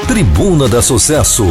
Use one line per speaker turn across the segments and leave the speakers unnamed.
Tribuna da Sucesso,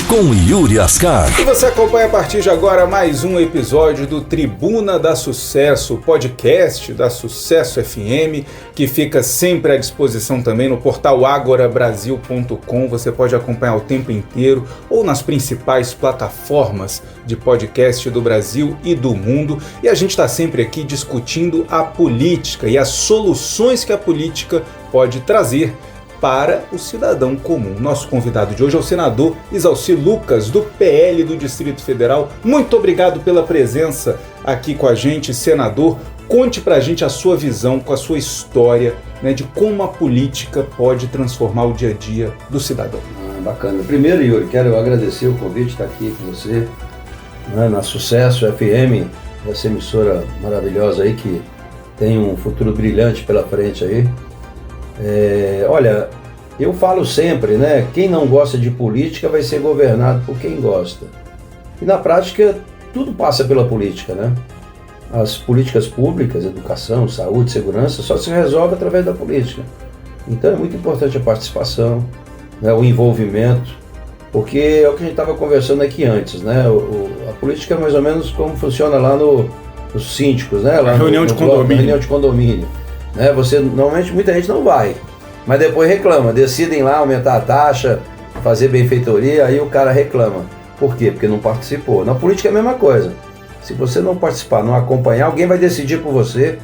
com Yuri Ascar.
E você acompanha a partir de agora mais um episódio do Tribuna da Sucesso, podcast da Sucesso FM, que fica sempre à disposição também no portal agorabrasil.com. Você pode acompanhar o tempo inteiro ou nas principais plataformas de podcast do Brasil e do mundo. E a gente está sempre aqui discutindo a política e as soluções que a política pode trazer para o cidadão comum. Nosso convidado de hoje é o senador Isalci Lucas, do PL do Distrito Federal. Muito obrigado pela presença aqui com a gente, senador. Conte pra gente a sua visão, com a sua história, né, de como a política pode transformar o dia a dia do cidadão.
Bacana. Primeiro, Yuri, quero agradecer o convite de estar aqui com você, né, na Sucesso FM, essa emissora maravilhosa aí que tem um futuro brilhante pela frente aí. Olha, eu falo sempre, né? Quem não gosta de política vai ser governado por quem gosta. E na prática, tudo passa pela política, né? As políticas públicas, educação, saúde, segurança, só se resolve através da política. Então é muito importante a participação, né, o envolvimento, porque é o que a gente estava conversando aqui antes, né? A política é mais ou menos como funciona lá nos síndicos, né? Lá
reunião de condomínio.
Reunião de condomínio. Né? Normalmente muita gente não vai, mas depois reclama, decidem lá aumentar a taxa, fazer benfeitoria, aí o cara reclama. Por quê? Porque não participou. Na política é a mesma coisa. Se você não participar, não acompanhar, alguém vai decidir por você,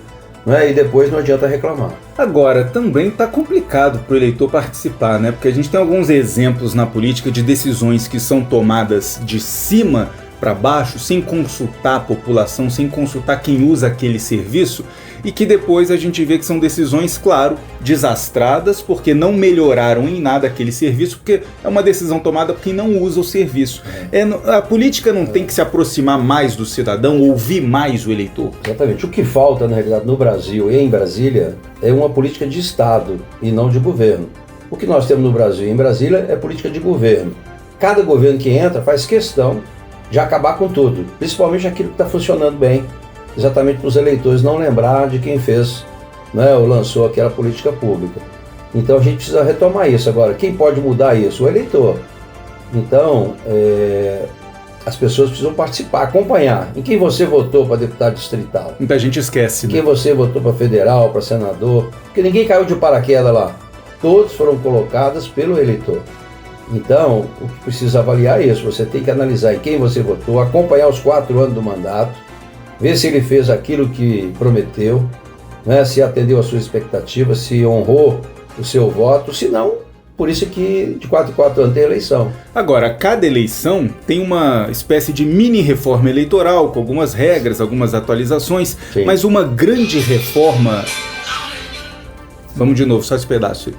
né? E depois não adianta reclamar.
Agora, também está complicado para o eleitor participar, né? Porque a gente tem alguns exemplos na política de decisões que são tomadas de cima para baixo, sem consultar a população, sem consultar quem usa aquele serviço, e que depois a gente vê que são decisões, claro, desastradas, porque não melhoraram em nada aquele serviço, porque é uma decisão tomada por quem não usa o serviço. A política não tem que se aproximar mais do cidadão, ouvir mais o eleitor.
Exatamente. O que falta, na realidade, no Brasil e em Brasília é uma política de Estado e não de governo. O que nós temos no Brasil e em Brasília é política de governo. Cada governo que entra faz questão de acabar com tudo, principalmente aquilo que está funcionando bem, exatamente para os eleitores não lembrar de quem fez, né, ou lançou aquela política pública. Então a gente precisa retomar isso. Agora, quem pode mudar isso? O eleitor. Então, as pessoas precisam participar, acompanhar. Em quem você votou para deputado distrital?
Muita gente esquece,
né? Em quem você votou para federal, para senador? Porque ninguém caiu de paraquedas lá. Todos foram colocados pelo eleitor. Então, o que precisa avaliar é isso. Você tem que analisar em quem você votou, acompanhar os 4 anos do mandato, ver se ele fez aquilo que prometeu, né, se atendeu às suas expectativas, se honrou o seu voto, se não, por isso que de 4 em 4 anos tem eleição.
Agora, cada eleição tem uma espécie de mini reforma eleitoral, com algumas regras, algumas atualizações, sim, mas uma grande reforma... Vamos de novo, só esse pedaço aí.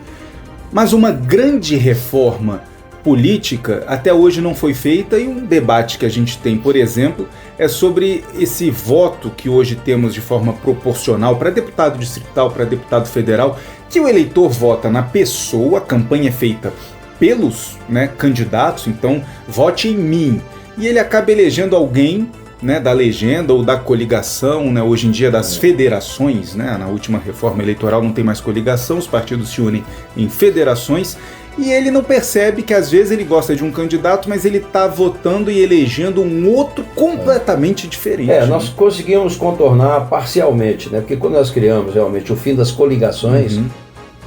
Mas uma grande reforma política até hoje não foi feita, e um debate que a gente tem, por exemplo, é sobre esse voto que hoje temos de forma proporcional para deputado distrital, para deputado federal, que o eleitor vota na pessoa, a campanha é feita pelos, né, candidatos, então vote em mim, e ele acaba elegendo alguém, né, da legenda ou da coligação, né, hoje em dia das federações, né, na última reforma eleitoral não tem mais coligação, os partidos se unem em federações, e ele não percebe que às vezes ele gosta de um candidato, mas ele está votando e elegendo um outro completamente diferente.
Nós conseguimos contornar parcialmente, né, porque quando nós criamos realmente o fim das coligações,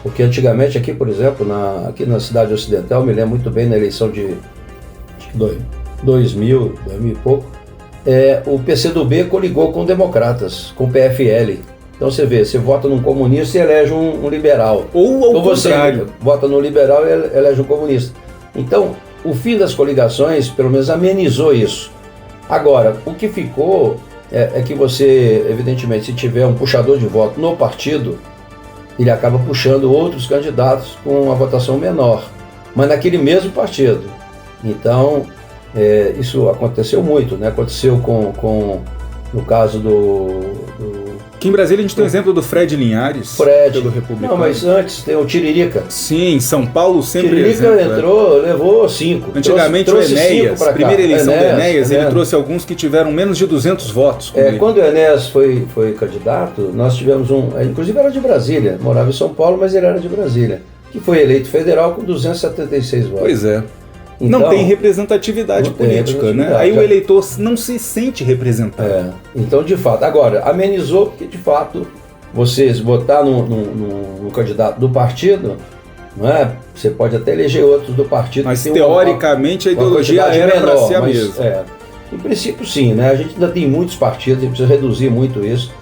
porque antigamente aqui, por exemplo, aqui na cidade ocidental, eu me lembro muito bem na eleição de 2000 e pouco, o PCdoB coligou com democratas, com o PFL. Então você vê, você vota num comunista e elege um liberal.
Ou ao contrário.
Você vota no liberal e elege um comunista. Então, o fim das coligações, pelo menos, amenizou isso. Agora, o que ficou é que você, evidentemente, se tiver um puxador de voto no partido, ele acaba puxando outros candidatos com uma votação menor, mas naquele mesmo partido. Então, isso aconteceu muito, né? Aconteceu no caso
Aqui em Brasília a gente tem o exemplo do Fred Linhares, pelo Republicano.
Não, mas antes tem o Tiririca.
Sim, São Paulo sempre
Tiririca entrou, levou 5.
Antigamente trouxe o Enéas, primeira eleição do Enéas, ele trouxe alguns que tiveram menos de 200 votos.
Quando o Enéas foi candidato, nós tivemos inclusive era de Brasília, morava em São Paulo, mas ele era de Brasília, que foi eleito federal com 276 votos.
Pois é.
Então,
não tem representatividade política, né? Aí o eleitor não se sente representado.
Então, de fato, agora, amenizou porque, de fato, vocês botar no candidato do partido, não é? Você pode até eleger outros do partido.
Mas, teoricamente, a ideologia era para ser a mesma.
Em princípio, sim, né? A gente ainda tem muitos partidos, a gente precisa reduzir muito isso,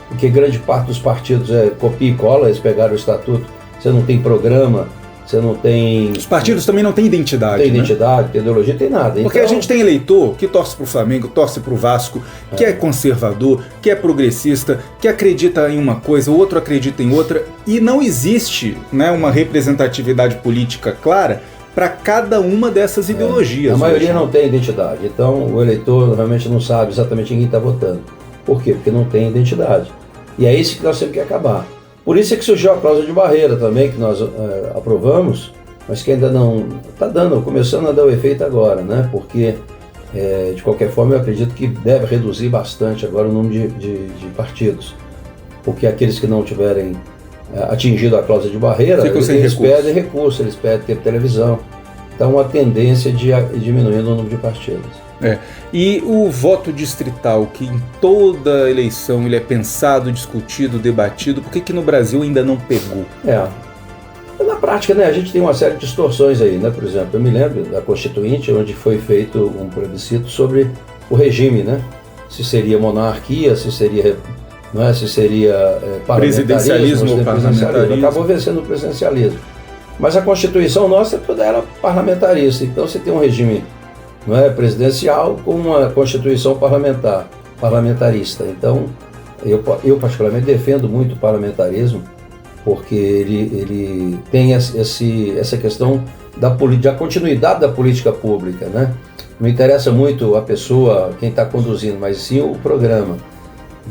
porque grande parte dos partidos é copia e cola, eles pegaram o estatuto, você não tem programa, você não tem...
Os partidos também não têm identidade,
Não tem identidade, tem ideologia, tem nada.
Porque a gente tem eleitor que torce pro Flamengo, torce pro Vasco, que é conservador, que é progressista, que acredita em uma coisa, o outro acredita em outra, e não existe, né, uma representatividade política clara para cada uma dessas ideologias.
A maioria não tem identidade, então o eleitor realmente não sabe exatamente em quem está votando. Por quê? Porque não tem identidade. E é isso que nós temos que acabar. Por isso é que surgiu a cláusula de barreira também, que nós aprovamos, mas que ainda não está começando a dar o efeito agora, né? Porque, de qualquer forma, eu acredito que deve reduzir bastante agora o número de partidos. Porque aqueles que não tiverem atingido a cláusula de barreira, eles pedem recurso, eles pedem ter televisão. Então, uma tendência de diminuir o número de partidos.
E o voto distrital, que em toda eleição ele é pensado, discutido, debatido, por que no Brasil ainda não pegou?
Na prática, né, a gente tem uma série de distorções aí, né? Por exemplo, eu me lembro da Constituinte, onde foi feito um plebiscito sobre o regime, né? Se seria monarquia, se seria
presidencialismo ou parlamentarismo.
Acabou vencendo o presidencialismo. Mas a Constituição nossa é toda ela parlamentarista. Então você tem um regime, não é, presidencial com uma Constituição parlamentarista. Então eu particularmente defendo muito o parlamentarismo, porque ele tem essa questão da continuidade da política pública, né? Não interessa muito a pessoa, quem está conduzindo, mas sim o programa.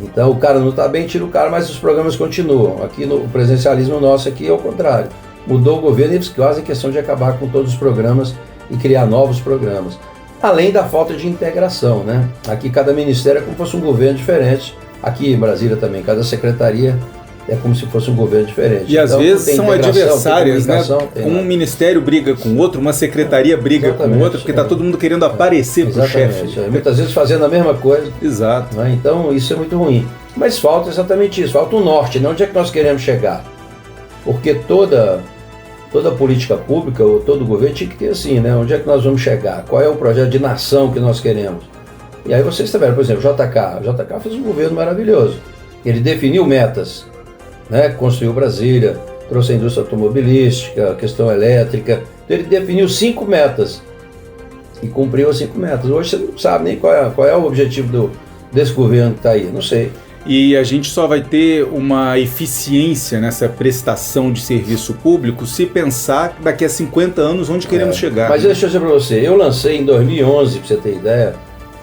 Então o cara não está bem, tira o cara, mas os programas continuam. Aqui no presidencialismo nosso aqui é o contrário. Mudou o governo e eles fazem questão de acabar com todos os programas e criar novos programas. Além da falta de integração, né? Aqui cada ministério é como se fosse um governo diferente. Aqui em Brasília também, cada secretaria é como se fosse um governo diferente.
E às vezes são adversárias, né? Um ministério briga com o outro, uma secretaria briga com o outro, porque está todo mundo querendo aparecer para o chefe.
Muitas vezes fazendo a mesma coisa.
Exato.
Né? Então isso é muito ruim. Mas falta exatamente isso, falta o norte, né? Onde é que nós queremos chegar? Porque toda política pública, ou todo governo tinha que ter assim, né? Onde é que nós vamos chegar? Qual é o projeto de nação que nós queremos? E aí vocês tiveram, por exemplo, o JK fez um governo maravilhoso. Ele definiu metas, né? Construiu Brasília, trouxe a indústria automobilística, a questão elétrica. Então ele definiu 5 metas e cumpriu as 5 metas. Hoje você não sabe nem qual é o objetivo desse governo que está aí, não sei.
E a gente só vai ter uma eficiência nessa prestação de serviço público se pensar daqui a 50 anos onde queremos chegar.
Mas deixa eu dizer para você, eu lancei em 2011, para você ter ideia,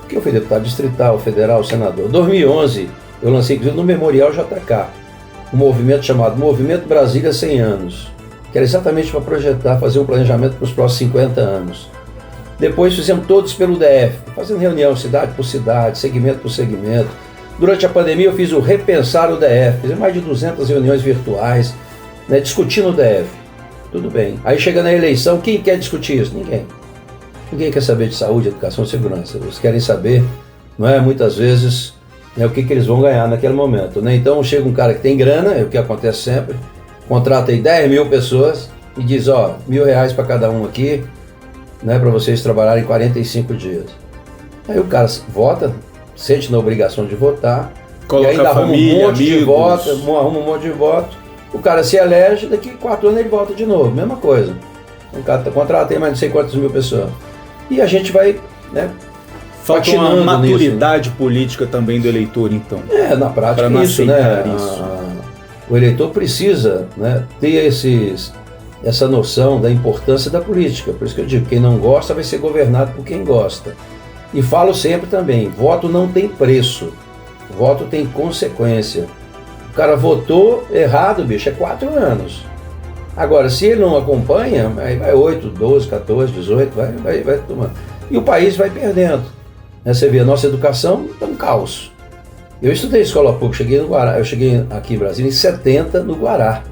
porque eu fui deputado distrital, federal, senador. Em 2011, eu lancei inclusive no Memorial JK, um movimento chamado Movimento Brasília 100 anos, que era exatamente para projetar, fazer um planejamento para os próximos 50 anos. Depois fizemos todos pelo DF, fazendo reunião cidade por cidade, segmento por segmento. Durante a pandemia eu fiz o Repensar o DF, fiz mais de 200 reuniões virtuais, né, discutindo o DF. Tudo bem. Aí chega na eleição, quem quer discutir isso? Ninguém. Ninguém quer saber de saúde, educação e segurança. Eles querem saber, não é, muitas vezes, né, o que eles vão ganhar naquele momento. Né? Então chega um cara que tem grana, é o que acontece sempre, contrata aí 10 mil pessoas e diz, ó, R$1.000 para cada um aqui, né, para vocês trabalharem 45 dias. Aí o cara vota, sente na obrigação de votar,
coloca
e ainda
família,
arruma um monte
amigos.
de voto, arruma um monte de voto, o cara se elege, daqui 4 anos ele volta de novo, mesma coisa. O cara contrata mais de não sei quantas mil pessoas. E a gente vai, né,
falta uma maturidade política também do eleitor, então.
Na prática é isso, né? O eleitor precisa, né, ter essa noção da importância da política. Por isso que eu digo, quem não gosta vai ser governado por quem gosta. E falo sempre também, voto não tem preço, voto tem consequência. O cara votou errado, bicho, é 4 anos. Agora, se ele não acompanha, aí vai 8, 12, 14, 18, vai tomando. E o país vai perdendo. Você vê, a nossa educação é um caos. Eu estudei escola pública, cheguei no Guará, eu cheguei aqui em Brasília em 70 no Guará.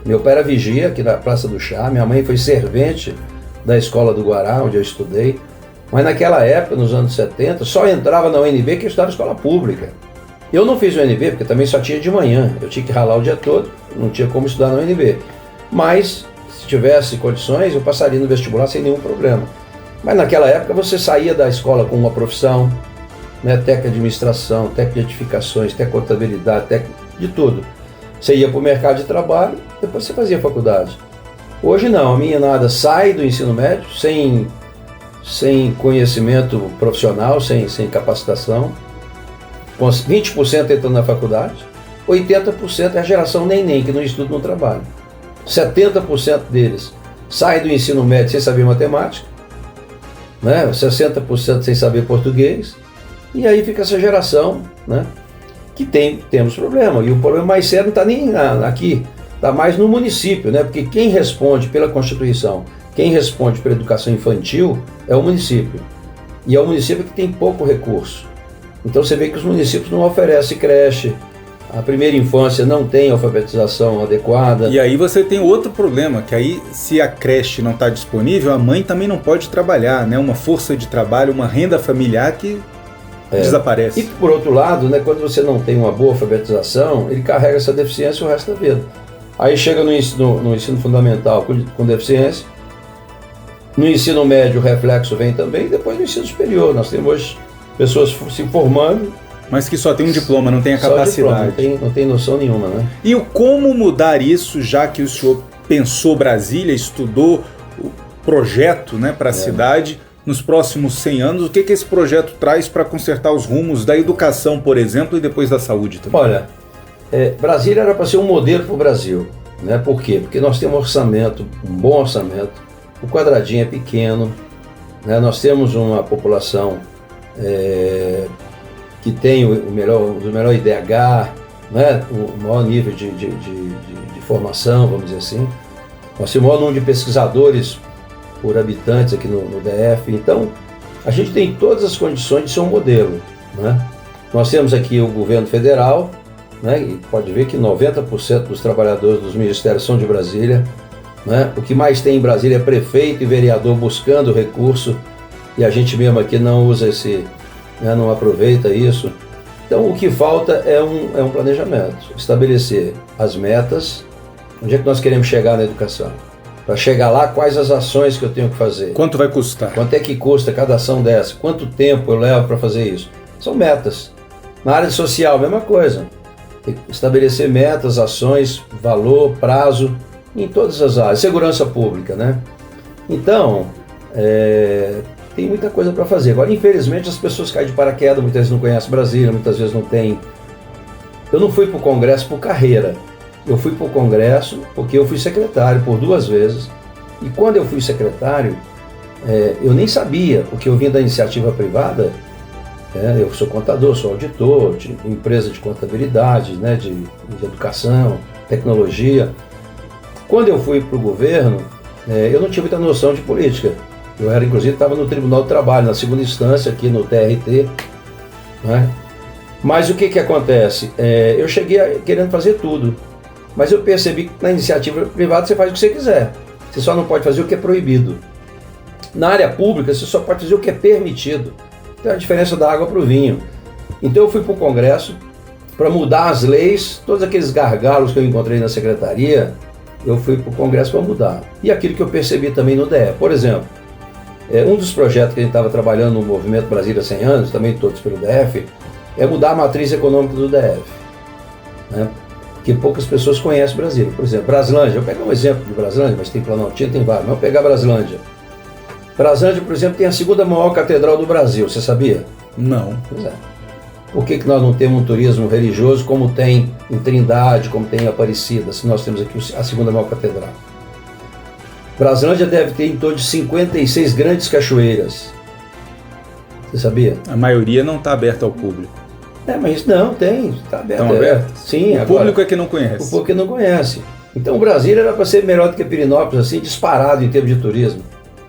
Meu pai era vigia aqui na Praça do Chá, minha mãe foi servente da escola do Guará, onde eu estudei. Mas naquela época, nos anos 70, só entrava na UNB quem estudava escola pública. Eu não fiz o UNB porque também só tinha de manhã, eu tinha que ralar o dia todo, não tinha como estudar na UNB. Mas, se tivesse condições, eu passaria no vestibular sem nenhum problema. Mas naquela época você saía da escola com uma profissão, né, técnica de administração, técnica de edificações, técnica de contabilidade, técnica de tudo. Você ia para o mercado de trabalho, depois você fazia faculdade. Hoje não, a meninada sai do ensino médio sem conhecimento profissional, sem capacitação, com 20% entrando na faculdade, 80% é a geração neném, que não estuda, não trabalha. 70% deles saem do ensino médio sem saber matemática, né? 60% sem saber português, e aí fica essa geração, né? Que temos problema, e o problema mais sério não está nem aqui, está mais no município, né? Porque quem responde pela Constituição, quem responde pela educação infantil é o município, e é o município que tem pouco recurso. Então você vê que os municípios não oferecem creche, a primeira infância não tem alfabetização adequada.
E aí você tem outro problema, que aí se a creche não está disponível, a mãe também não pode trabalhar, né? Uma força de trabalho, uma renda familiar que desaparece.
E por outro lado, né, quando você não tem uma boa alfabetização, ele carrega essa deficiência o resto da vida. Aí chega no ensino fundamental com deficiência, no ensino médio o reflexo vem também, e depois no ensino superior. Nós temos hoje pessoas se formando,
mas que só tem um diploma, não tem a capacidade.
Diploma, não tem noção nenhuma, né?
E como mudar isso, já que o senhor pensou Brasília, estudou o projeto, né, para a cidade, nos próximos 100 anos, o que esse projeto traz para consertar os rumos da educação, por exemplo, e depois da saúde também?
Olha, Brasília era para ser um modelo para o Brasil, né? Por quê? Porque nós temos um orçamento, um bom orçamento, o quadradinho é pequeno, né? Nós temos uma população que tem o melhor IDH, né? O maior nível de formação, vamos dizer assim. Nós temos o maior número de pesquisadores por habitantes aqui no DF. Então, a gente tem todas as condições de ser um modelo, né? Nós temos aqui o governo federal, né? E pode ver que 90% dos trabalhadores dos ministérios são de Brasília, né? O que mais tem em Brasília é prefeito e vereador buscando recurso, e a gente mesmo aqui não usa não aproveita isso. Então o que falta é um planejamento, estabelecer as metas, onde é que nós queremos chegar na educação. Para chegar lá, quais as ações que eu tenho que fazer.
Quanto vai custar?
Quanto é que custa cada ação dessa? Quanto tempo eu levo para fazer isso? São metas. Na área social, mesma coisa. Tem que estabelecer metas, ações, valor, prazo, em todas as áreas. Segurança pública, né? Então, tem muita coisa para fazer. Agora, infelizmente, as pessoas caem de paraquedas, muitas vezes não conhecem Brasília, muitas vezes não tem. Eu não fui para o Congresso por carreira. Eu fui para o Congresso porque eu fui secretário por 2 vezes. E quando eu fui secretário, eu nem sabia, porque eu vim da iniciativa privada. Eu sou contador, sou auditor, de empresa de contabilidade, né, de educação, tecnologia. Quando eu fui para o governo, eu não tinha muita noção de política. Eu inclusive, estava no Tribunal do Trabalho, na segunda instância, aqui no TRT. Né? Mas o que acontece? Eu cheguei querendo fazer tudo, mas eu percebi que na iniciativa privada você faz o que você quiser. Você só não pode fazer o que é proibido. Na área pública, você só pode fazer o que é permitido. Então, a diferença da água para o vinho. Então, eu fui para o Congresso para mudar as leis, todos aqueles gargalos que eu encontrei na secretaria, eu fui para o Congresso para mudar. E aquilo que eu percebi também no DF. Por exemplo, um dos projetos que a gente estava trabalhando no Movimento Brasília 100 anos, também todos pelo DF, é mudar a matriz econômica do DF. Né? Porque poucas pessoas conhecem Brasília. Por exemplo, Braslândia, eu vou pegar um exemplo de Braslândia, mas tem Planaltina, tem vários, mas eu vou pegar Braslândia. Braslândia, por exemplo, tem a 2ª maior catedral do Brasil, você sabia?
Não.
Pois é. Por que nós não temos um turismo religioso como tem em Trindade, como tem em Aparecida, se nós temos aqui a 2ª maior catedral? Braslândia deve ter em torno de 56 grandes cachoeiras. Você sabia?
A maioria não está aberta ao público.
Mas não, tem, está aberto.
Estão abertas?
Sim,
o
agora,
público é que não conhece.
O público que não conhece. Então Brasília era para ser melhor do que Pirinópolis, assim, disparado em termos de turismo.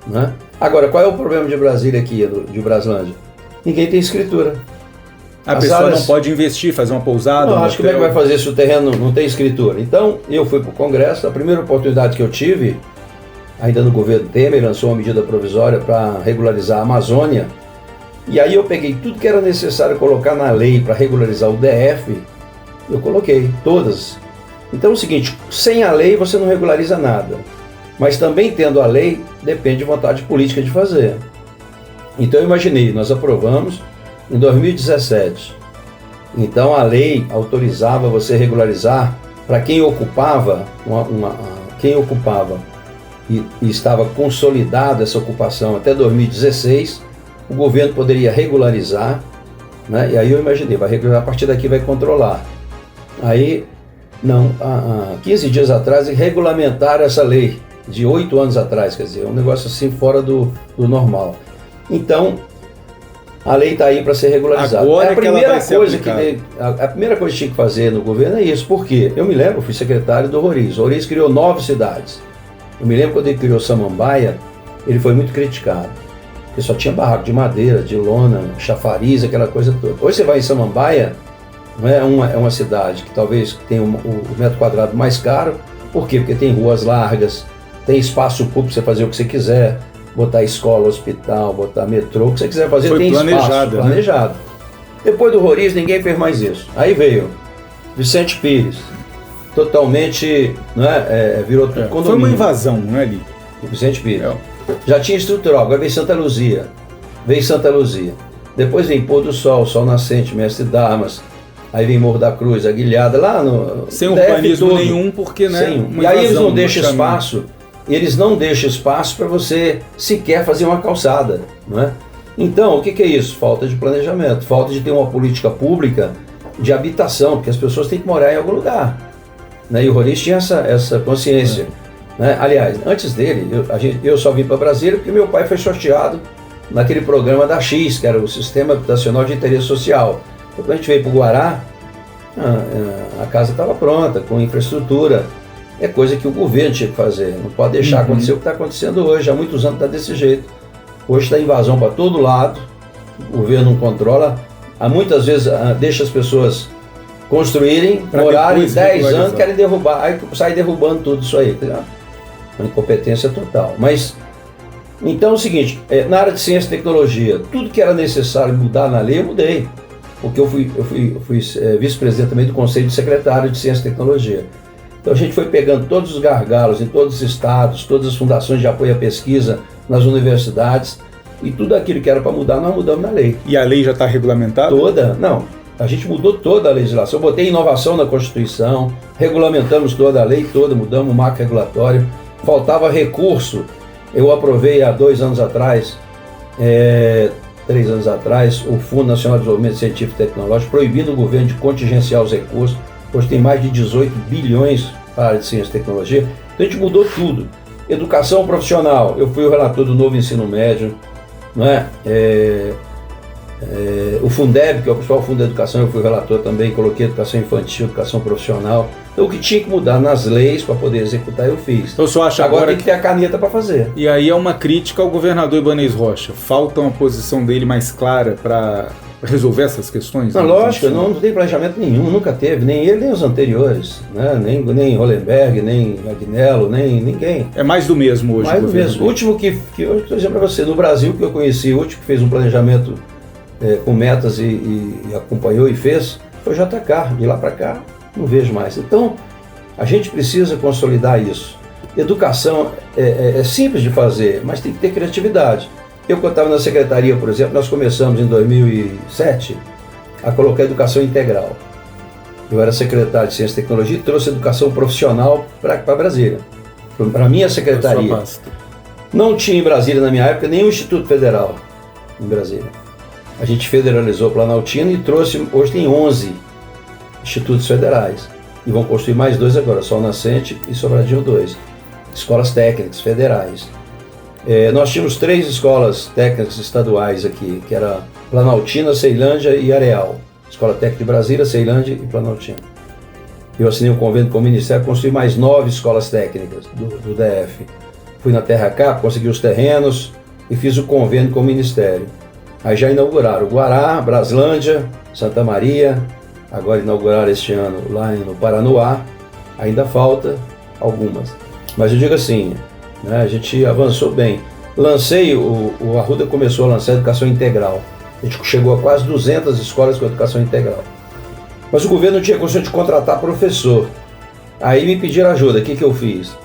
Né? Agora, qual é o problema de Brasília aqui, de Braslândia? Ninguém tem escritura.
A
As
pessoa
áreas-
não pode investir, fazer uma pousada,
Não,
um
acho que como é que
hotel.
vai fazer se o terreno não tem escritura? Então, eu fui para o Congresso, a primeira oportunidade que eu tive, ainda no governo Temer, lançou uma medida provisória para regularizar a Amazônia, e aí eu peguei tudo que era necessário colocar na lei para regularizar o DF, eu coloquei, todas. Então é o seguinte, sem a lei você não regulariza nada, mas também tendo a lei, depende de vontade política de fazer. Então eu imaginei, nós aprovamos em 2017, então a lei autorizava você regularizar para quem ocupava, e estava consolidada essa ocupação até 2016, o governo poderia regularizar, né? E aí eu imaginei, vai regularizar, a partir daqui vai controlar. Aí, não, há 15 dias atrás, regulamentaram essa lei, de 8 anos atrás, quer dizer, um negócio assim fora do normal. Então, a lei está aí para ser regularizada.
Agora
a
que ela
primeira
vai ser
coisa
aplicada.
a primeira coisa que tinha que fazer no governo é isso. Por quê? Eu me lembro, eu fui secretário do Roriz. O Roriz criou 9 cidades. Eu me lembro quando ele criou Samambaia, ele foi muito criticado. Porque só tinha barraco de madeira, de lona, chafariz, aquela coisa toda. Hoje você vai em Samambaia, não é uma cidade que talvez tenha o metro quadrado mais caro. Por quê? Porque tem ruas largas, tem espaço público para você fazer o que você quiser, botar escola, hospital, botar metrô, o que você quiser fazer,
Foi
tem
planejado,
espaço,
né?
planejado. Depois do Roriz, ninguém fez mais isso. Aí veio Vicente Pires, totalmente, né, virou tudo condomínio.
Foi uma invasão, não é ali?
Vicente Pires. Já tinha estrutural, agora veio Santa Luzia. Depois vem Pôr do Sol, Sol Nascente, Mestre Damas. Aí vem Morro da Cruz, Aguilhada, lá no
Sem
DF
urbanismo
todo.
nenhum, porque, né?
Sem.
uma
E aí eles
invasão
não deixam
no caminho.
espaço, para você sequer fazer uma calçada, não é? Então, o que é isso? Falta de planejamento, falta de ter uma política pública de habitação, porque as pessoas têm que morar em algum lugar, né? E o Roriz tinha essa consciência, né? Aliás, antes dele, eu só vim para Brasília porque meu pai foi sorteado naquele programa da X, que era o Sistema Habitacional de Interesse Social. Então, quando a gente veio para o Guará, a casa estava pronta, com infraestrutura. É coisa que o governo tinha que fazer. Não pode deixar acontecer o que está acontecendo hoje. Há muitos anos está desse jeito. Hoje está invasão para todo lado. O governo não controla. Muitas vezes deixa as pessoas construírem,
Pra
morarem
depois
10 anos,
regularizar.
querem derrubar. Aí sai derrubando tudo isso aí. Tá? Uma incompetência total. Mas, então é o seguinte, na área de ciência e tecnologia, tudo que era necessário mudar na lei, eu mudei. Porque eu fui vice-presidente também do Conselho de Secretário de Ciência e Tecnologia. Então a gente foi pegando todos os gargalos em todos os estados, todas as fundações de apoio à pesquisa nas universidades, e tudo aquilo que era para mudar, nós mudamos na lei.
E a lei já está regulamentada?
Toda? Não. A gente mudou toda a legislação. Eu botei inovação na Constituição, regulamentamos toda a lei toda, mudamos o marco regulatório. Faltava recurso. Eu aprovei há 2 anos atrás, 3 anos atrás, o Fundo Nacional de Desenvolvimento Científico e Tecnológico, proibindo o governo de contingenciar os recursos. Hoje tem mais de 18 bilhões para a área de ciência e tecnologia. Então a gente mudou tudo. Educação profissional, eu fui o relator do novo ensino médio, não é? O Fundeb, que é o principal fundo da educação, eu fui o relator também, coloquei educação infantil, educação profissional. Então o que tinha que mudar nas leis para poder executar, eu fiz.
Então o senhor acha
Agora
agora
tem que ter a caneta para fazer.
E aí é uma crítica ao governador Ibanez Rocha. Falta uma posição dele mais clara para resolver essas questões?
Não, lógico, não tem planejamento nenhum, nunca teve, nem ele, nem os anteriores, né? nem Hollenberg, nem Agnello, nem ninguém.
É mais do mesmo hoje.
Mais do mesmo. O último que eu estou dizendo para você, no Brasil que eu conheci, o último que fez um planejamento com metas e acompanhou e fez, foi o JK. De lá para cá, não vejo mais. Então, a gente precisa consolidar isso. Educação é simples de fazer, mas tem que ter criatividade. Eu, quando estava na secretaria, por exemplo, nós começamos em 2007 a colocar educação integral. Eu era secretário de Ciência e Tecnologia e trouxe educação profissional para Brasília, para a minha secretaria. Não tinha em Brasília, na minha época, nenhum Instituto Federal em Brasília. A gente federalizou Planaltina e trouxe, hoje tem 11 institutos federais. E vão construir mais 2 agora, Sol Nascente e Sobradinho 2. Escolas técnicas federais. Nós tínhamos 3 escolas técnicas estaduais aqui, que era Planaltina, Ceilândia e Areal. Escola Técnica de Brasília, Ceilândia e Planaltina. Eu assinei um convênio com o Ministério, construí mais 9 escolas técnicas do DF. Fui na Terra Cap, consegui os terrenos e fiz o convênio com o Ministério. Aí já inauguraram Guará, Braslândia, Santa Maria, agora inauguraram este ano lá no Paranoá, ainda falta algumas. Mas eu digo assim, né, a gente avançou bem. O Arruda começou a lançar a educação integral. A gente chegou a quase 200 escolas com educação integral. Mas o governo não tinha condição de contratar professor. Aí me pediram ajuda. O que eu fiz?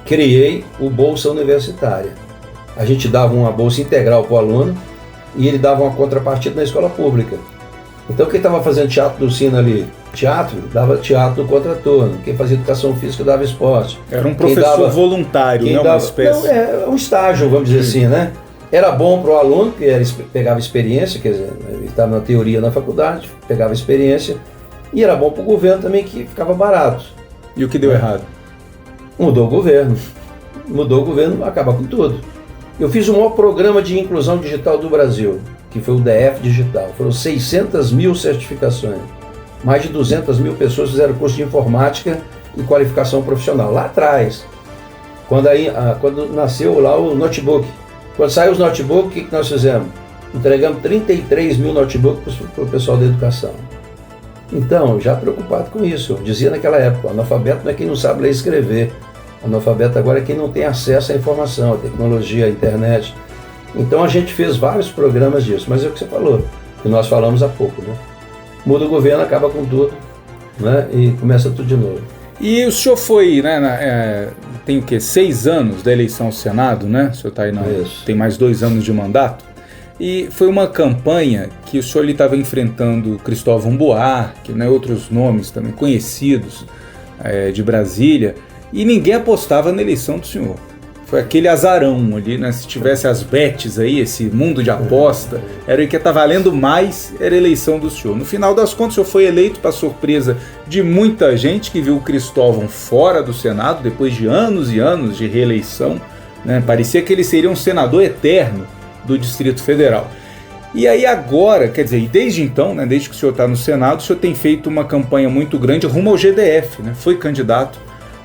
Criei o Bolsa Universitária. A gente dava uma bolsa integral para o aluno e ele dava uma contrapartida na escola pública. Então quem estava fazendo teatro do Sino ali, teatro, dava teatro no contraturno. Quem fazia educação física dava esporte.
Era um professor voluntário, né? Uma espécie.
Não, é um estágio, vamos dizer assim, né? Era bom para o aluno, que pegava experiência, quer dizer, ele estava na teoria na faculdade, pegava experiência, e era bom para o governo também, que ficava barato.
E o que deu errado?
Mudou o governo, acaba com tudo. Eu fiz o maior programa de inclusão digital do Brasil, que foi o DF Digital. Foram 600 mil certificações. Mais de 200 mil pessoas fizeram curso de informática e qualificação profissional. Lá atrás, quando nasceu lá o notebook. Quando saiu os notebooks, o que nós fizemos? Entregamos 33 mil notebooks para o pessoal da educação. Então, já preocupado com isso, eu dizia naquela época, o analfabeto não é quem não sabe ler e escrever. O analfabeto agora é quem não tem acesso à informação, à tecnologia, à internet. Então a gente fez vários programas disso, mas é o que você falou, que nós falamos há pouco, né? Muda o governo, acaba com tudo, né? E começa tudo de novo.
E o senhor foi, né, tem o quê? 6 anos da eleição ao Senado, né? O senhor está aí, tem mais 2 anos de mandato. E foi uma campanha que o senhor estava enfrentando Cristóvão Buarque, né, outros nomes também conhecidos de Brasília, e ninguém apostava na eleição do senhor. Foi aquele azarão ali, né? Se tivesse as bets aí, esse mundo de aposta, era o que está valendo mais, era a eleição do senhor. No final das contas, o senhor foi eleito para surpresa de muita gente que viu o Cristóvão fora do Senado, depois de anos e anos de reeleição, né? Parecia que ele seria um senador eterno do Distrito Federal. E aí agora, quer dizer, desde então, né, desde que o senhor está no Senado, o senhor tem feito uma campanha muito grande rumo ao GDF, né? Foi candidato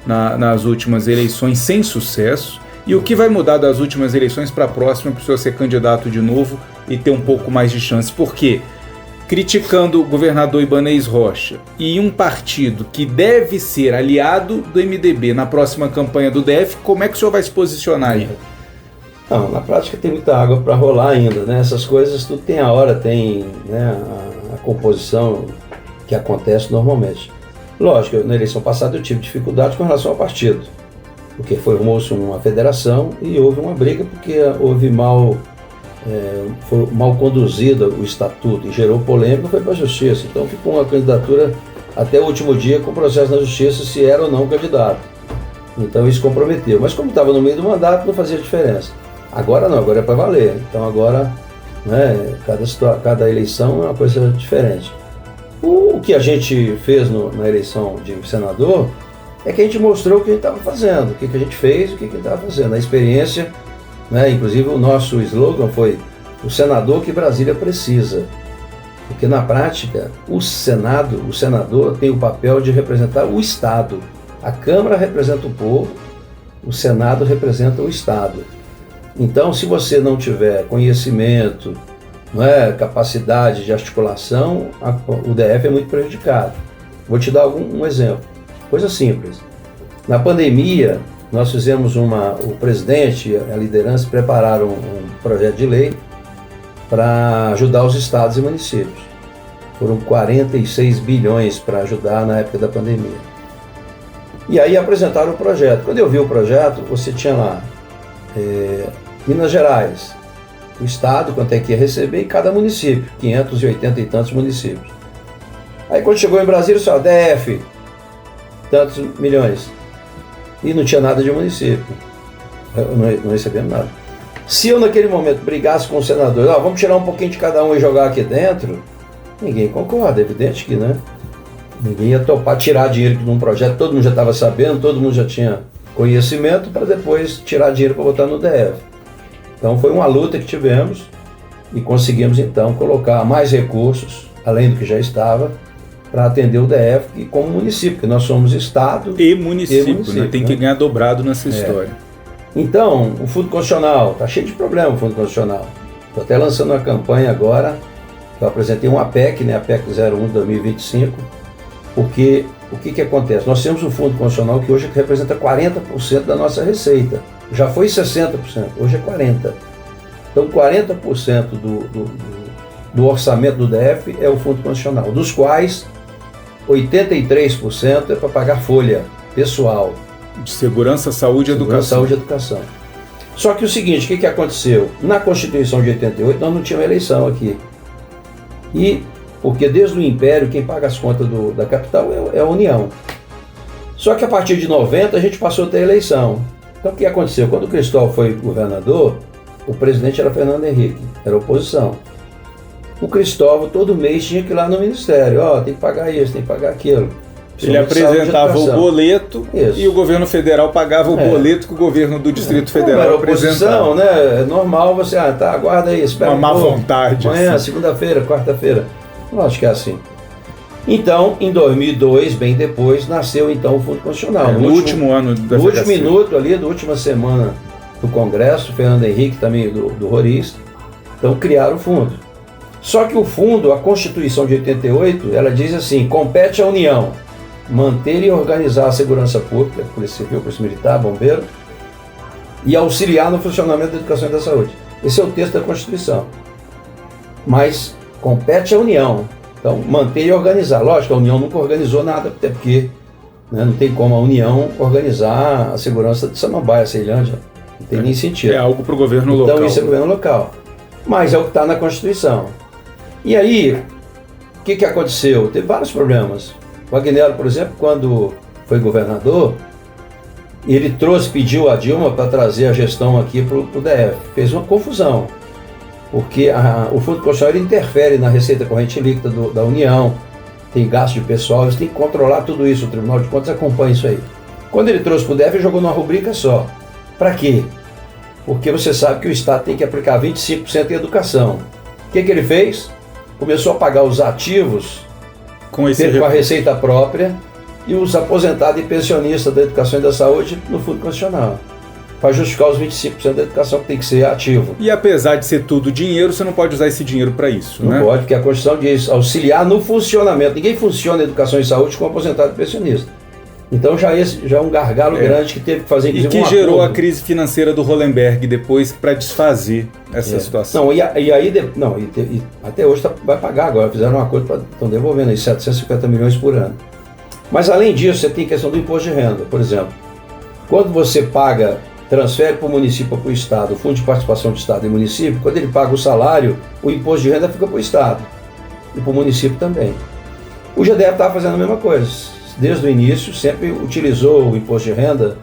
nas últimas eleições sem sucesso. E o que vai mudar das últimas eleições para a próxima para o senhor ser candidato de novo e ter um pouco mais de chance? Porque criticando o governador Ibanez Rocha e um partido que deve ser aliado do MDB na próxima campanha do DF, como é que o senhor vai se posicionar aí?
Não, na prática tem muita água para rolar ainda, né? Essas coisas tudo tem a hora, tem, né, a composição que acontece normalmente. Lógico, na eleição passada eu tive dificuldade com relação ao partido, porque formou-se uma federação e houve uma briga porque foi mal conduzida o estatuto e gerou polêmica, foi para a justiça. Então ficou uma candidatura até o último dia com processo na justiça se era ou não candidato. Então isso comprometeu. Mas como estava no meio do mandato, não fazia diferença. Agora não, agora é para valer. Então agora, né, cada eleição é uma coisa diferente. O que a gente fez na eleição de senador é que a gente mostrou o que a gente estava fazendo, o que a gente fez e o que a gente estava fazendo. A experiência, né, inclusive o nosso slogan foi o senador que Brasília precisa. Porque na prática, o senador tem o papel de representar o Estado. A Câmara representa o povo, o Senado representa o Estado. Então, se você não tiver conhecimento, capacidade de articulação, o DF é muito prejudicado. Vou te dar um exemplo, coisa simples. Na pandemia, nós fizemos o presidente e a liderança prepararam um projeto de lei para ajudar os estados e municípios. Foram 46 bilhões para ajudar na época da pandemia. E aí apresentaram o projeto. Quando eu vi o projeto, você tinha lá Minas Gerais, o estado, quanto é que ia receber, e cada município, 580 e tantos municípios. Aí quando chegou em Brasília, só DF, tantos milhões. E não tinha nada de município. Não recebemos nada. Se eu naquele momento brigasse com o senador, vamos tirar um pouquinho de cada um e jogar aqui dentro, ninguém concorda, é evidente que, né? Ninguém ia topar tirar dinheiro de um projeto, todo mundo já estava sabendo, todo mundo já tinha conhecimento, para depois tirar dinheiro para botar no DF. Então foi uma luta que tivemos e conseguimos então colocar mais recursos, além do que já estava, para atender o DF e como município, porque nós somos estado
e município, né? Tem que ganhar dobrado nessa história.
Então, o Fundo Constitucional, está cheio de problema o Fundo Constitucional. Estou até lançando uma campanha agora, eu apresentei uma PEC, né, a PEC 01 de 2025, porque o que acontece? Nós temos um fundo constitucional que hoje representa 40% da nossa receita. Já foi 60%, hoje é 40%. Então 40% do orçamento do DF é o fundo constitucional, dos quais 83% é para pagar folha pessoal.
De segurança, saúde e educação.
Saúde e educação. Só que o seguinte, o que aconteceu? Na Constituição de 88 nós não tínhamos eleição aqui. E porque desde o Império quem paga as contas da capital é a União. Só que a partir de 90 a gente passou a ter eleição. Então o que aconteceu? Quando o Cristóvão foi governador, o presidente era Fernando Henrique, era oposição. O Cristóvão todo mês tinha que ir lá no Ministério, tem que pagar isso, tem que pagar aquilo.
Ele apresentava o boleto e o governo federal pagava o boleto que o governo do Distrito Federal
era oposição, né? É normal você, aguarda aí, espera
uma má vontade.
Amanhã,
assim.
segunda-feira, quarta-feira. Eu acho que é assim. Então, em 2002, bem depois, nasceu então o Fundo Constitucional.
No último ano da
No último minuto ali, da última semana do Congresso, Fernando Henrique também do Roriz, então criaram o fundo. Só que o fundo, a Constituição de 88, ela diz assim, compete à União manter e organizar a segurança pública, Polícia Civil, Polícia Militar, Bombeiro, e auxiliar no funcionamento da educação e da saúde. Esse é o texto da Constituição. Mas compete à União. Então, manter e organizar. Lógico, a União nunca organizou nada, até porque não tem como a União organizar a segurança de Samambaia, Ceilândia. Não tem nem sentido.
É algo para o governo local.
Então, isso é governo local. Mas é o que está na Constituição. E aí, o que aconteceu? Teve vários problemas. O Agnello, por exemplo, quando foi governador, ele pediu a Dilma para trazer a gestão aqui para o DF. Fez uma confusão, porque o Fundo Constitucional interfere na receita corrente líquida da União, tem gasto de pessoal, eles têm que controlar tudo isso, o Tribunal de Contas acompanha isso aí. Quando ele trouxe para o DF, ele jogou numa rubrica só. Para quê? Porque você sabe que o Estado tem que aplicar 25% em educação. O que ele fez? Começou a pagar os ativos com a receita própria e os aposentados e pensionistas da educação e da saúde no Fundo Constitucional, para justificar os 25% da educação que tem que ser ativo.
E apesar de ser tudo dinheiro, você não pode usar esse dinheiro para isso,
né? Não pode, porque a Constituição diz auxiliar no funcionamento. Ninguém funciona na educação e saúde com aposentado e pensionista. Então já é um gargalo grande que teve que fazer, inclusive,
e que gerou a crise financeira do Hollenberg depois para desfazer essa situação.
Não, e até hoje vai pagar agora, fizeram um acordo, estão devolvendo aí 750 milhões por ano. Mas além disso, você tem a questão do imposto de renda, por exemplo. Quando você transfere para o município ou para o Estado, o Fundo de Participação de Estado e Município, quando ele paga o salário, o imposto de renda fica para o Estado e para o município também. O GDF estava fazendo a mesma coisa. Desde o início, sempre utilizou o imposto de renda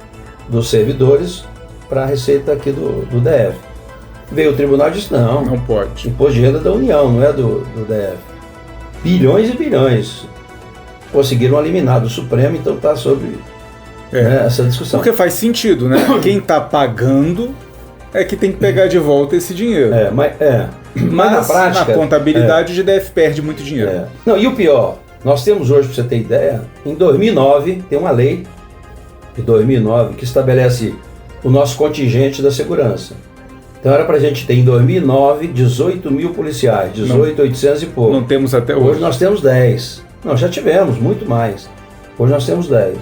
dos servidores para a receita aqui do DF. Veio o tribunal e disse, não pode. Imposto de renda da União, não é do DF. Bilhões e bilhões. Conseguiram eliminar do Supremo, então está sobre essa discussão.
Porque faz sentido, né? Quem está pagando é que tem que pegar de volta esse dinheiro.
Mas na prática,
na contabilidade, o GDF perde muito dinheiro.
Não, e o pior, nós temos hoje, para você ter ideia, em 2009, tem uma lei de 2009 que estabelece o nosso contingente da segurança. Então era para a gente ter em 2009 18 mil policiais, 18.800 e pouco.
Não temos até hoje.
Hoje nós temos 10. Não, já tivemos, muito mais. Hoje nós temos 10.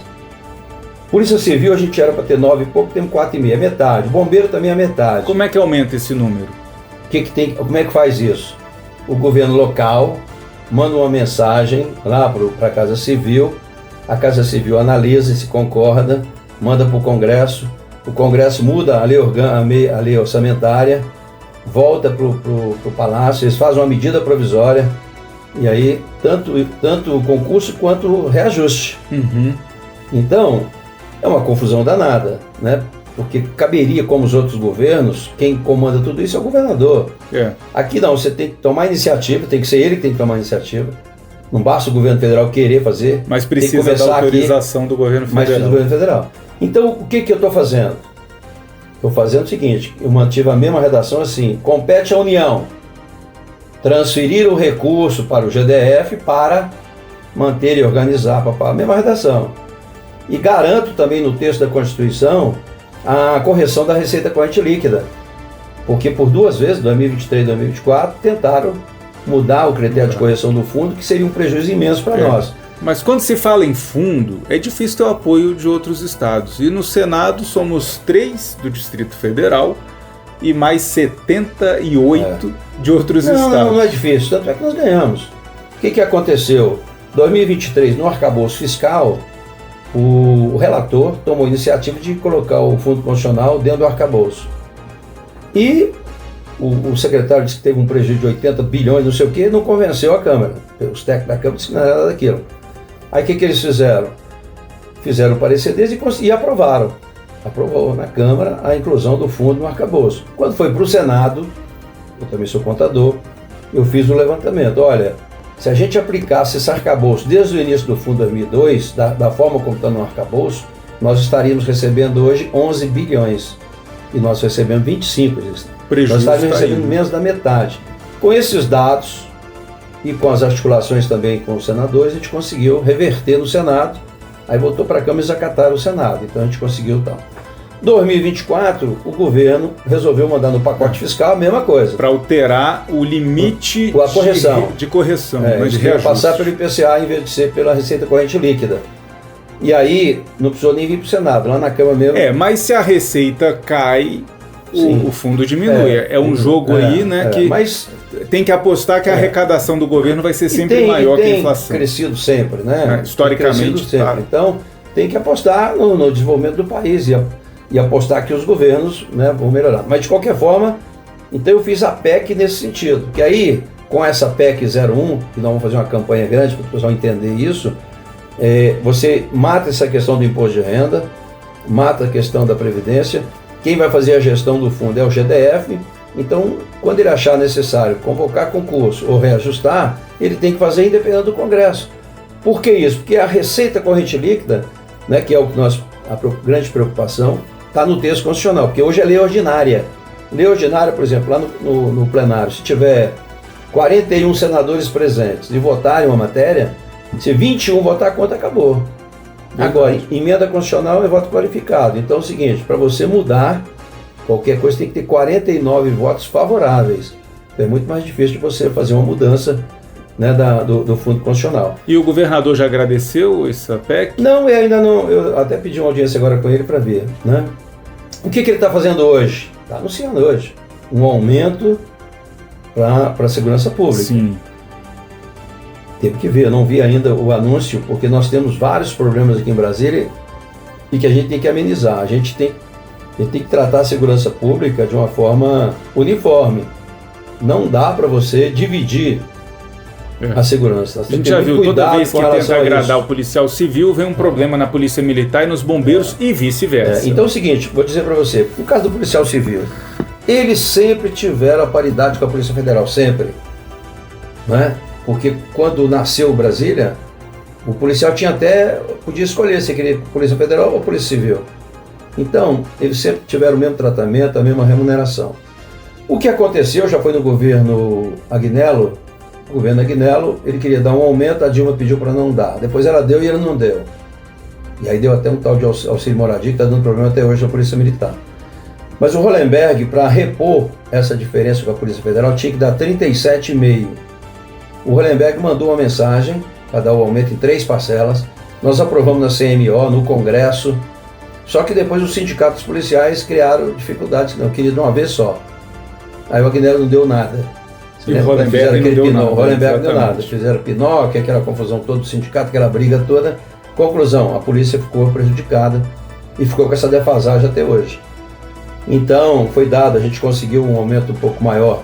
Polícia Civil a gente era para ter 9 e pouco, temos 4,5, é metade. Bombeiro também é metade.
Como é que aumenta esse número?
Como é que faz isso? O governo local manda uma mensagem lá para a Casa Civil, a Casa Civil analisa, se concorda, manda para o Congresso muda a lei orçamentária, volta para o Palácio, eles fazem uma medida provisória, e aí tanto o concurso quanto o reajuste. Então, é uma confusão danada, né? Porque caberia, como os outros governos, quem comanda tudo isso é o governador. Aqui não, você tem que tomar iniciativa, tem que ser ele que tem que tomar iniciativa. Não basta o governo federal querer fazer.
Mas precisa da autorização do governo federal.
Então, o que eu estou fazendo? Estou fazendo o seguinte, eu mantive a mesma redação assim, compete à União transferir o recurso para o GDF para manter e organizar, a mesma redação. E garanto também no texto da Constituição a correção da receita corrente líquida. Porque por duas vezes, 2023 e 2024, tentaram mudar o critério de correção do fundo, que seria um prejuízo imenso para nós.
Mas quando se fala em fundo, é difícil ter o apoio de outros estados. E no Senado somos 3 do Distrito Federal e mais 78 de outros estados.
Não é difícil, tanto é que nós ganhamos. O que aconteceu? 2023, no arcabouço fiscal, o relator tomou a iniciativa de colocar o Fundo Constitucional dentro do arcabouço. E o secretário disse que teve um prejuízo de 80 bilhões, não sei o quê, não convenceu a Câmara. Os técnicos da Câmara disseram que não era nada daquilo. Aí o que eles fizeram? Fizeram o parecer deles e aprovaram. Aprovou na Câmara a inclusão do fundo no arcabouço. Quando foi para o Senado, eu também sou contador, eu fiz o levantamento. Olha, se a gente aplicasse esse arcabouço desde o início do fundo 2002, da forma como está no arcabouço, nós estaríamos recebendo hoje 11 bilhões. E nós recebemos 25. Nós estaríamos recebendo menos da metade. Com esses dados e com as articulações também com os senadores, a gente conseguiu reverter no Senado. Aí voltou para a Câmara e eles acataram o Senado. Então a gente conseguiu tal. 2024, o governo resolveu mandar no pacote fiscal a mesma coisa.
Para alterar o limite
a correção.
de correção.
Mas de passar pelo IPCA em vez de ser pela receita corrente líquida. E aí, não precisou nem vir para o Senado, lá na Câmara mesmo.
Mas se a receita cai, o fundo diminui. É um jogo aí, né, que
mas
tem que apostar que a arrecadação do governo vai ser sempre maior que a inflação.
Tem crescido sempre, né?
Historicamente.
Sempre. Tá. Então, tem que apostar no desenvolvimento do país e apostar que os governos, né, vão melhorar. Mas, de qualquer forma, então eu fiz a PEC nesse sentido. Que aí, com essa PEC 01, que nós vamos fazer uma campanha grande para o pessoal entender isso, você mata essa questão do imposto de renda, mata a questão da Previdência. Quem vai fazer a gestão do fundo é o GDF. Então, quando ele achar necessário convocar concurso ou reajustar, ele tem que fazer independente do Congresso. Por que isso? Porque a receita corrente líquida, né, que é a grande preocupação, está no texto constitucional, porque hoje é lei ordinária. Lei ordinária, por exemplo, lá no plenário, se tiver 41 senadores presentes e votarem uma matéria, se 21 votar contra, acabou. Agora, emenda constitucional é voto qualificado. Então é o seguinte, para você mudar qualquer coisa tem que ter 49 votos favoráveis. Então é muito mais difícil de você fazer uma mudança, né, do Fundo Constitucional.
E o governador já agradeceu essa PEC?
Não, ainda não. Eu até pedi uma audiência agora com ele para ver, né? O que ele está fazendo hoje? Está anunciando hoje um aumento para a segurança pública.
Sim.
Teve que ver, eu não vi ainda o anúncio, porque nós temos vários problemas aqui em Brasília e que a gente tem que amenizar. A gente tem que tratar a segurança pública de uma forma uniforme. Não dá para você dividir a segurança.
A gente já viu, toda vez que tenta agradar o policial civil, vem um problema na polícia militar e nos bombeiros e vice-versa.
Então é o seguinte, vou dizer para você, no caso do policial civil, eles sempre tiveram a paridade com a Polícia Federal, sempre. Né? Porque quando nasceu Brasília, o policial podia escolher se queria Polícia Federal ou Polícia Civil. Então, eles sempre tiveram o mesmo tratamento, a mesma remuneração. O que aconteceu, já foi no governo Agnello, o governo Agnello, ele queria dar um aumento, a Dilma pediu para não dar. Depois ela deu e ele não deu. E aí deu até um tal de auxílio moradia, que está dando problema até hoje na Polícia Militar. Mas o Hollenberg, para repor essa diferença com a Polícia Federal, tinha que dar 37,5. O Hollenberg mandou uma mensagem para dar o aumento em 3 parcelas. Nós aprovamos na CMO, no Congresso. Só que depois os sindicatos policiais criaram dificuldades, não queriam de uma vez só. Aí o Agnello não deu nada.
E o Hollenberg não deu nada.
O Hollenberg não deu nada. Fizeram Pinóquio, aquela confusão toda do sindicato, aquela briga toda. Conclusão, a polícia ficou prejudicada e ficou com essa defasagem até hoje. Então, foi dado, a gente conseguiu um aumento um pouco maior.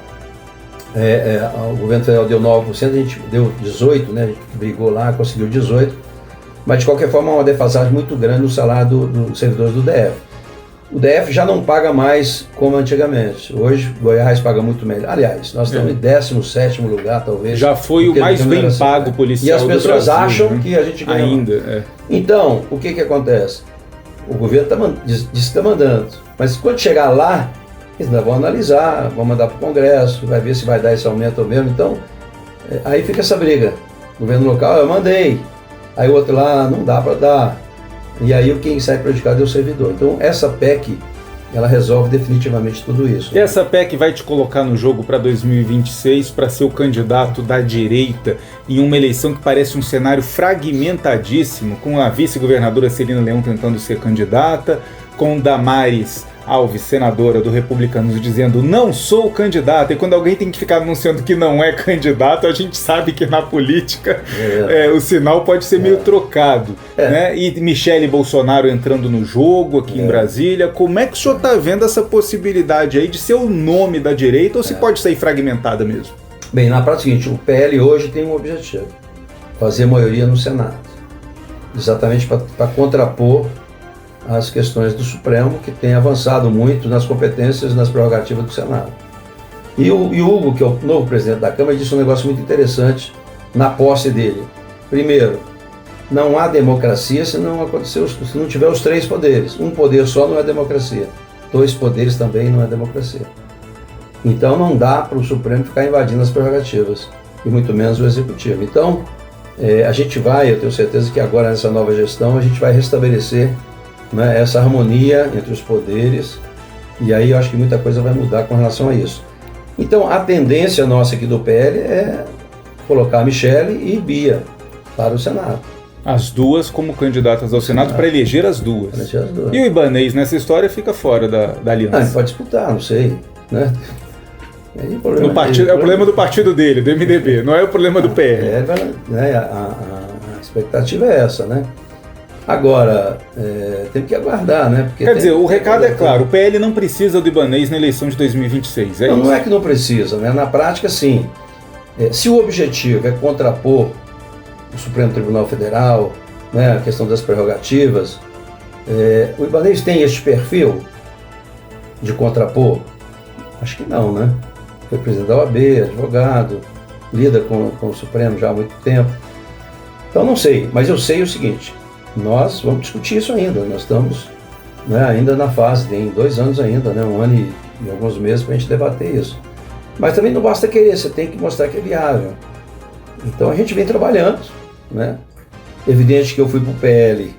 O governo federal deu 9%, a gente deu 18%, né? A gente brigou lá, conseguiu 18%, mas de qualquer forma é uma defasagem muito grande no salário dos servidores do DF. O DF já não paga mais como antigamente. Hoje, Goiás paga muito melhor. Aliás, nós estamos em 17º lugar, talvez.
Já foi o mais bem pago policial.
E as pessoas acham que a gente ganha
ainda.
Então, o que acontece? O governo diz que está mandando, mas quando chegar lá, eles ainda vão analisar, vão mandar para o Congresso, vai ver se vai dar esse aumento ou mesmo. Então, aí fica essa briga. O governo local, eu mandei. Aí o outro lá, não dá para dar. E aí quem sai prejudicado é o servidor. Então, essa PEC, ela resolve definitivamente tudo isso.
E essa PEC vai te colocar no jogo para 2026 para ser o candidato da direita em uma eleição que parece um cenário fragmentadíssimo, com a vice-governadora Celina Leão tentando ser candidata, com Damares Alves, senadora do Republicanos, dizendo não sou candidata, e quando alguém tem que ficar anunciando que não é candidato, a gente sabe que na política o sinal pode ser meio trocado. Né? E Michele Bolsonaro entrando no jogo aqui em Brasília. Como é que o senhor está vendo essa possibilidade aí de ser o nome da direita, ou se pode sair fragmentada mesmo?
Bem, na prática é o seguinte, o PL hoje tem um objetivo, fazer maioria no Senado, exatamente para contrapor as questões do Supremo, que tem avançado muito nas competências e nas prerrogativas do Senado. E o Hugo, que é o novo presidente da Câmara, disse um negócio muito interessante na posse dele. Primeiro, não há democracia se não tiver os 3 poderes. Um poder só não é democracia. 2 poderes também não é democracia. Então não dá para o Supremo ficar invadindo as prerrogativas, e muito menos o Executivo. Então, a gente vai, eu tenho certeza que agora nessa nova gestão, a gente vai restabelecer, né, essa harmonia entre os poderes, e aí eu acho que muita coisa vai mudar com relação a isso. Então a tendência nossa aqui do PL é colocar Michele e Bia para o Senado.
As duas como candidatas ao Senado para eleger as duas. E o Ibanez nessa história fica fora da aliança.
Ele pode disputar, não sei. Né? Aí,
é o problema do partido dele, do MDB, não é o problema do PL.
A expectativa é essa, né? Agora, tem que aguardar, né? Porque
quer dizer, o recado é claro, o PL não precisa do Ibanez na eleição de 2026, é isso?
Não é que não precisa, né? Na prática, sim. Se o objetivo é contrapor o Supremo Tribunal Federal, né, a questão das prerrogativas, o Ibanez tem esse perfil de contrapor? Acho que não, né? Foi presidente da OAB, advogado, lida com o Supremo já há muito tempo. Então não sei, mas eu sei o seguinte: nós vamos discutir isso ainda, nós estamos, né, ainda na fase, tem 2 anos ainda, né, 1 ano e alguns meses para a gente debater isso. Mas também não basta querer, você tem que mostrar que é viável. Então a gente vem trabalhando, né? Evidente que eu fui para o PL,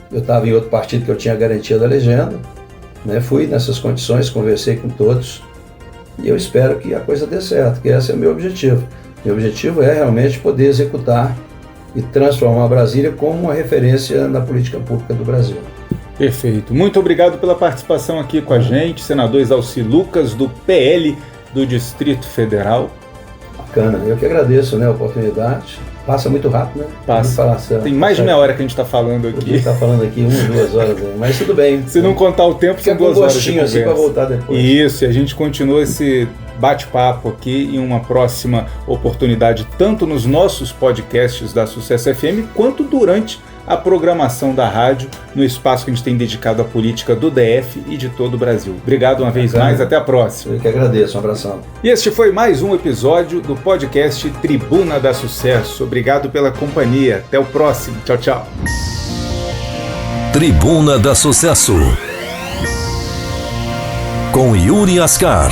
eu estava em outro partido que eu tinha garantia da legenda, né? Fui nessas condições, conversei com todos, e eu espero que a coisa dê certo, que esse é o meu objetivo. Meu objetivo é realmente poder executar e transformar Brasília como uma referência na política pública do Brasil.
Perfeito. Muito obrigado pela participação aqui com a gente, senador Exalci Lucas, do PL do Distrito Federal.
Bacana, eu que agradeço, né, a oportunidade. Passa muito rápido, né?
Passa. Tem mais de meia hora que a gente está falando aqui.
A gente está falando aqui 1 ou 2 horas, né? Mas tudo bem.
Se não contar o tempo, são 2 horas de conversa.
Assim para voltar depois.
Isso, e a gente continua esse bate-papo aqui em uma próxima oportunidade, tanto nos nossos podcasts da Sucesso FM, quanto durante a programação da rádio, no espaço que a gente tem dedicado à política do DF e de todo o Brasil. Obrigado uma vez mais, até a próxima.
Eu que agradeço, um abração.
E este foi mais um episódio do podcast Tribuna da Sucesso. Obrigado pela companhia, até o próximo. Tchau, tchau.
Tribuna da Sucesso com Yuri Ascar.